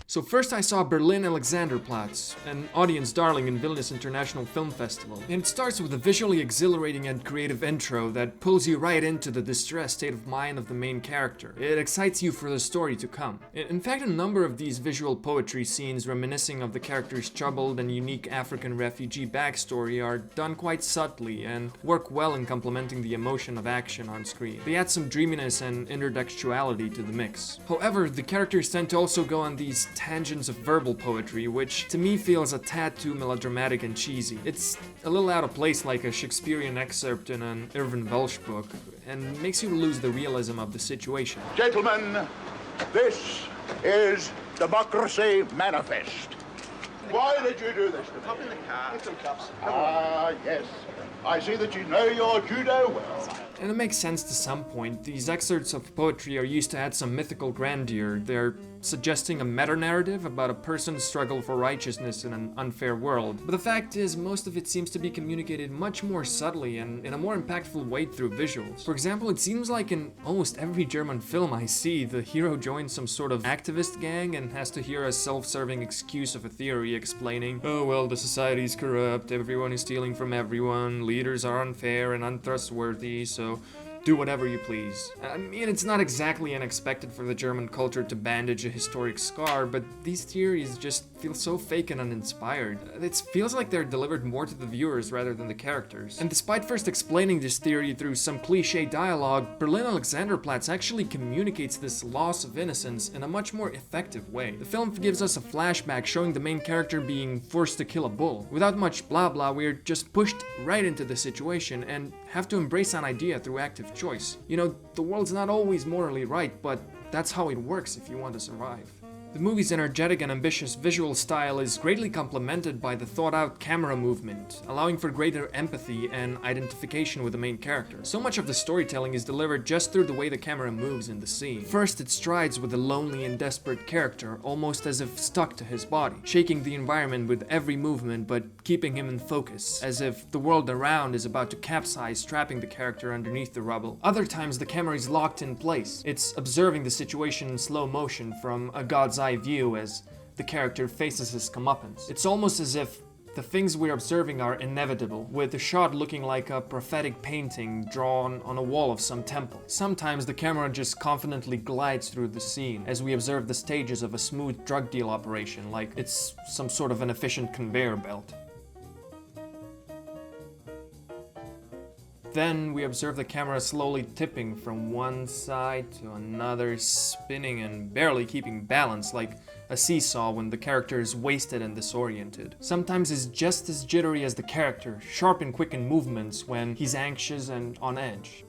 So first I saw Berlin Alexanderplatz, an audience darling in Vilnius International Film Festival. And it starts with a visually exhilarating and creative intro that pulls you right into the distressed state of mind of the main character. It excites you for the story to come. In fact, a number of these visual poetry scenes reminiscing of the character's troubled and unique African refugee backstory are done quite subtly and work well in complementing the emotion of action on screen. They add some dreaminess and intertextuality to the mix. However, the characters tend to also go on these tangents of verbal poetry, which to me feels a tad too melodramatic and cheesy. It's a little out of place, like a Shakespearean excerpt in an Irvin Welsh book, and makes you lose the realism of the situation. Gentlemen, this is Democracy Manifest. Why did you do this to me? Hop in the car. Get some cups. Yes. I see that you know your judo well. And it makes sense to some point. These excerpts of poetry are used to add some mythical grandeur. They're suggesting a meta-narrative about a person's struggle for righteousness in an unfair world. But the fact is, most of it seems to be communicated much more subtly and in a more impactful way through visuals. For example, it seems like in almost every German film I see, the hero joins some sort of activist gang and has to hear a self-serving excuse of a theory explaining, oh well, the society is corrupt, everyone is stealing from everyone, leaders are unfair and untrustworthy, so do whatever you please. I mean, it's not exactly unexpected for the German culture to bandage a historic scar, but these theories just feel so fake and uninspired. It feels like they're delivered more to the viewers rather than the characters. And despite first explaining this theory through some cliché dialogue, Berlin Alexanderplatz actually communicates this loss of innocence in a much more effective way. The film gives us a flashback showing the main character being forced to kill a bull. Without much blah blah, we're just pushed right into the situation and have to embrace an idea through active choice. You know, the world's not always morally right, but that's how it works if you want to survive. The movie's energetic and ambitious visual style is greatly complemented by the thought-out camera movement, allowing for greater empathy and identification with the main character. So much of the storytelling is delivered just through the way the camera moves in the scene. First, it strides with a lonely and desperate character, almost as if stuck to his body, shaking the environment with every movement but keeping him in focus, as if the world around is about to capsize, trapping the character underneath the rubble. Other times, the camera is locked in place. It's observing the situation in slow motion from a god's eye view as the character faces his comeuppance. It's almost as if the things we're observing are inevitable, with the shot looking like a prophetic painting drawn on a wall of some temple. Sometimes the camera just confidently glides through the scene as we observe the stages of a smooth drug deal operation, like it's some sort of an efficient conveyor belt. Then we observe the camera slowly tipping from one side to another, spinning and barely keeping balance like a seesaw when the character is wasted and disoriented. Sometimes it's just as jittery as the character, sharp and quick in movements when he's anxious and on edge.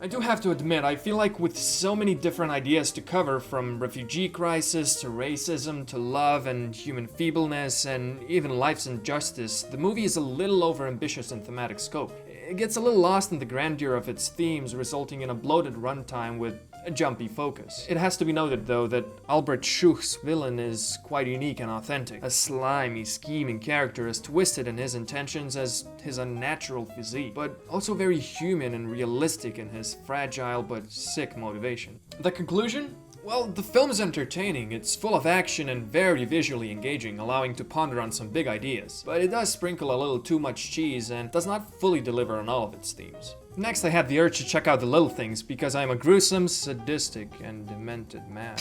I do have to admit, I feel like with so many different ideas to cover, from refugee crisis to racism to love and human feebleness and even life's injustice, the movie is a little overambitious in thematic scope. It gets a little lost in the grandeur of its themes, resulting in a bloated runtime with a jumpy focus. It has to be noted, though, that Albert Schuch's villain is quite unique and authentic. A slimy, scheming character as twisted in his intentions as his unnatural physique, but also very human and realistic in his fragile but sick motivation. The conclusion? Well, the film is entertaining, it's full of action and very visually engaging, allowing to ponder on some big ideas. But it does sprinkle a little too much cheese and does not fully deliver on all of its themes. Next, I had the urge to check out The Little Things because I am a gruesome, sadistic, and demented man.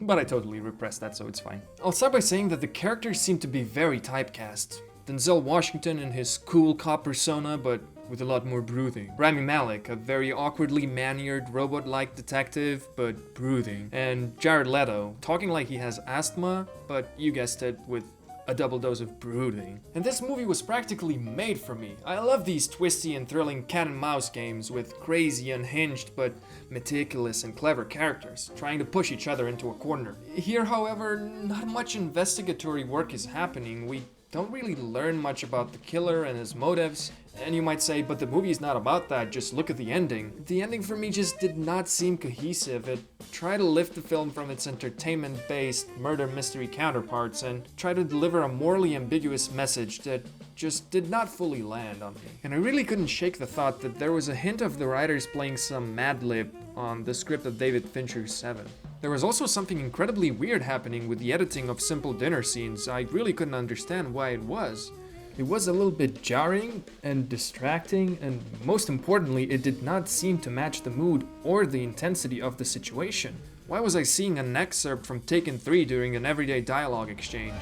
But I totally repressed that, so it's fine. I'll start by saying that the characters seem to be very typecast. Denzel Washington in his cool cop persona, but with a lot more brooding. Rami Malek, a very awkwardly mannered, robot-like detective, but brooding. And Jared Leto, talking like he has asthma, but you guessed it, with a double dose of brooding. And this movie was practically made for me. I love these twisty and thrilling cat and mouse games with crazy, unhinged, but meticulous and clever characters, trying to push each other into a corner. Here, however, not much investigatory work is happening. We don't really learn much about the killer and his motives. And you might say, but the movie's not about that, just look at the ending. The ending for me just did not seem cohesive. It tried to lift the film from its entertainment-based murder mystery counterparts and try to deliver a morally ambiguous message that just did not fully land on me. And I really couldn't shake the thought that there was a hint of the writers playing some Mad Lib on the script of David Fincher's Seven. There was also something incredibly weird happening with the editing of simple dinner scenes. I really couldn't understand why it was. It was a little bit jarring and distracting, and most importantly, it did not seem to match the mood or the intensity of the situation. Why was I seeing an excerpt from Taken 3 during an everyday dialogue exchange?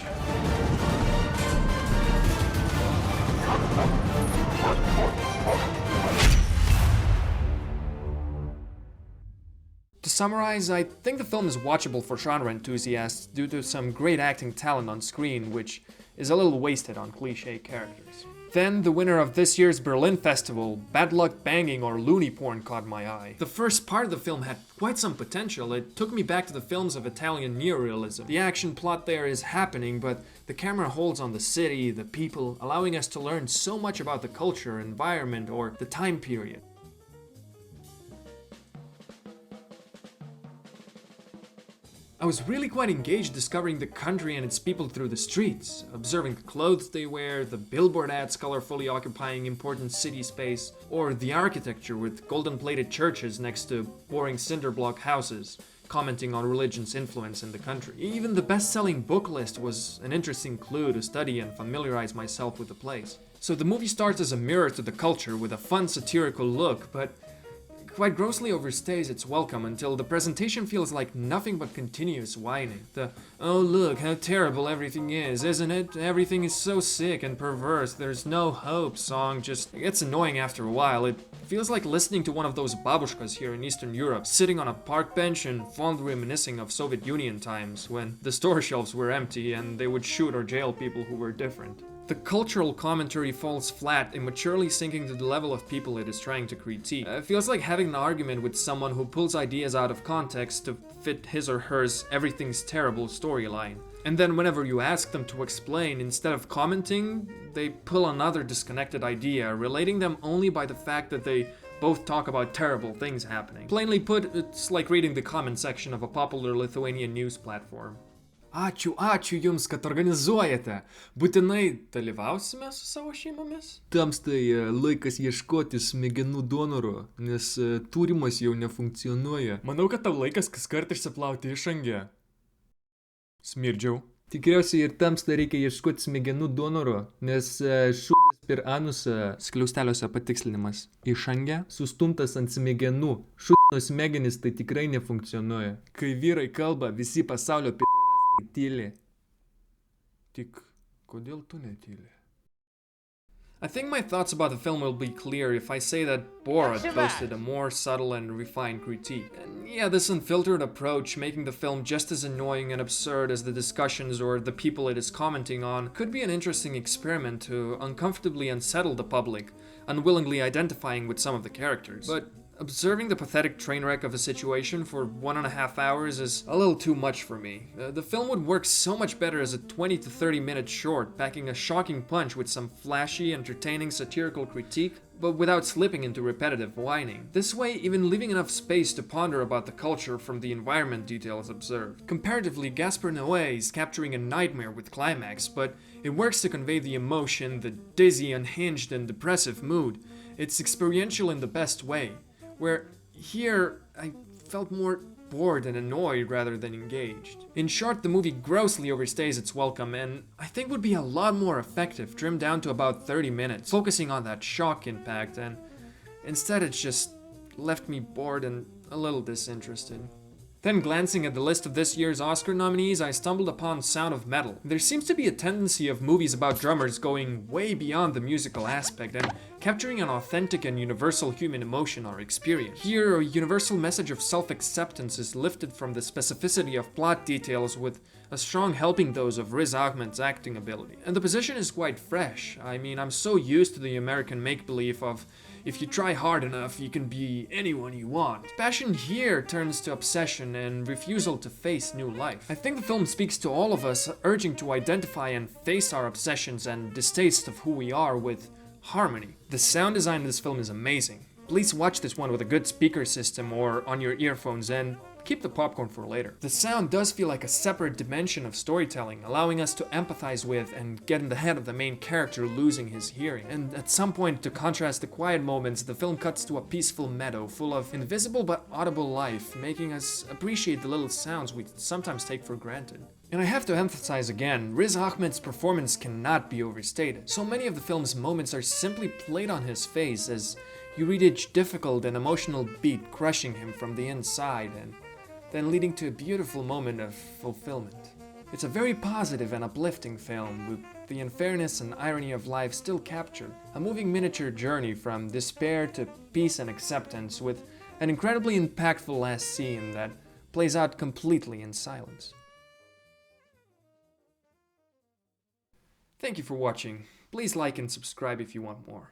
To summarize, I think the film is watchable for genre enthusiasts due to some great acting talent on screen, which is a little wasted on cliché characters. Then, the winner of this year's Berlin Festival, Bad Luck Banging or Loony Porn, caught my eye. The first part of the film had quite some potential. It took me back to the films of Italian neorealism. The action plot there is happening, but the camera holds on the city, the people, allowing us to learn so much about the culture, environment, or the time period. I was really quite engaged discovering the country and its people through the streets, observing the clothes they wear, the billboard ads colorfully occupying important city space, or the architecture with golden-plated churches next to boring cinder block houses, commenting on religion's influence in the country. Even the best-selling book list was an interesting clue to study and familiarize myself with the place. So the movie starts as a mirror to the culture with a fun satirical look, but quite grossly overstays its welcome until the presentation feels like nothing but continuous whining. The "oh look how terrible everything is, isn't it? Everything is so sick and perverse, there's no hope" song just gets annoying after a while. It feels like listening to one of those babushkas here in Eastern Europe, sitting on a park bench and fondly reminiscing of Soviet Union times when the store shelves were empty and they would shoot or jail people who were different. The cultural commentary falls flat, immaturely sinking to the level of people it is trying to critique. It feels like having an argument with someone who pulls ideas out of context to fit his or hers "everything's terrible" storyline. And then whenever you ask them to explain, instead of commenting, they pull another disconnected idea, relating them only by the fact that they both talk about terrible things happening. Plainly put, it's like reading the comment section of a popular Lithuanian news platform. Ačiū jums, kad organizuojate. Būtinai dalyvausime su savo šeimomis. Tamstai laikas ieškoti smegenų donoro, nes turimas jau nefunkcionuoja. Manau, kad tau laikas kaskart išsiplauti išangę. Smirdžiau. Tikriausiai ir tamsta reikia ieškoti smegenų donoro, nes šūdas per anusą, skliausteliuose patikslinimas, išangę, sustumtas ant smegenų. Šūdo smegenys tai tikrai nefunkcionuoja. Kai vyrai kalba, visi pasaulio tyli. Tik kodėl tu netyli? I think my thoughts about the film will be clear if I say that Borat boasted a more subtle and refined critique. And yeah, this unfiltered approach, making the film just as annoying and absurd as the discussions or the people it is commenting on, could be an interesting experiment to uncomfortably unsettle the public, unwillingly identifying with some of the characters. But observing the pathetic train wreck of a situation for 1.5 hours is a little too much for me. The film would work so much better as a 20 to 30 minute short, packing a shocking punch with some flashy, entertaining satirical critique, but without slipping into repetitive whining. This way, even leaving enough space to ponder about the culture from the environment details observed. Comparatively, Gaspar Noé is capturing a nightmare with climax, but it works to convey the emotion, the dizzy, unhinged, and depressive mood. It's experiential in the best way. Where here, I felt more bored and annoyed rather than engaged. In short, the movie grossly overstays its welcome and I think would be a lot more effective trimmed down to about 30 minutes, focusing on that shock impact, and instead it's just left me bored and a little disinterested. Then glancing at the list of this year's Oscar nominees, I stumbled upon Sound of Metal. There seems to be a tendency of movies about drummers going way beyond the musical aspect and capturing an authentic and universal human emotion or experience. Here, a universal message of self-acceptance is lifted from the specificity of plot details with a strong helping dose of Riz Ahmed's acting ability. And the position is quite fresh. I mean, I'm so used to the American make-believe of if you try hard enough, you can be anyone you want. Passion here turns to obsession and refusal to face new life. I think the film speaks to all of us, urging to identify and face our obsessions and distaste of who we are with harmony. The sound design in this film is amazing. Please watch this one with a good speaker system or on your earphones, and keep the popcorn for later. The sound does feel like a separate dimension of storytelling, allowing us to empathize with and get in the head of the main character losing his hearing. And at some point, to contrast the quiet moments, the film cuts to a peaceful meadow full of invisible but audible life, making us appreciate the little sounds we sometimes take for granted. And I have to emphasize again, Riz Ahmed's performance cannot be overstated. So many of the film's moments are simply played on his face as you read each difficult and emotional beat crushing him from the inside and then leading to a beautiful moment of fulfillment. It's a very positive and uplifting film, with the unfairness and irony of life still captured. A moving miniature journey from despair to peace and acceptance, with an incredibly impactful last scene that plays out completely in silence. Thank you for watching. Please like and subscribe if you want more.